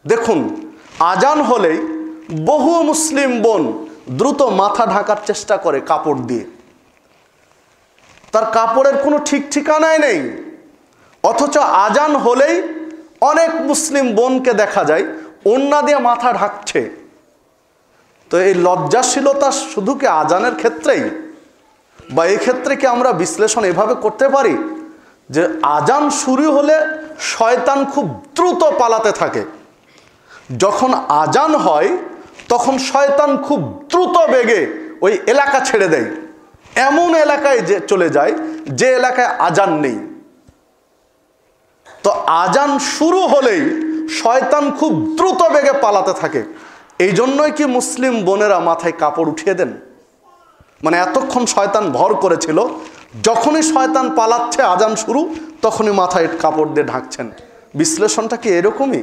দেখুন, আজান হলেই বহু মুসলিম বোন দ্রুত মাথা ঢাকার চেষ্টা করে কাপড় দিয়ে। তার কাপড়ের কোনো ঠিক ঠিকানাই নেই, অথচ আজান হলেই অনেক মুসলিম বোনকে দেখা যায় ওড়না দিয়ে মাথা ঢাকছে। তো এই লজ্জাশীলতা শুধু কি আজানের ক্ষেত্রেই, বা এই ক্ষেত্রে কি আমরা বিশ্লেষণ এভাবে করতে পারি যে আজান শুরু হলে শয়তান খুব দ্রুত পালাতে থাকে, যখন আজান হয় তখন শয়তান খুব দ্রুত বেগে ওই এলাকা ছেড়ে দেয়, এমন এলাকায় যে চলে যায় যে এলাকায় আজান নেই। তো আজান শুরু হলেই শয়তান খুব দ্রুত বেগে পালাতে থাকে। এই জন্যই কি মুসলিম বোনেরা মাথায় কাপড় উঠিয়ে দেন? মানে এতক্ষণ শয়তান ভর করেছিল, যখনই শয়তান পালাচ্ছে আজান শুরু, তখনই মাথায় কাপড় দিয়ে ঢাকছেন। বিশ্লেষণটা কি এরকমই?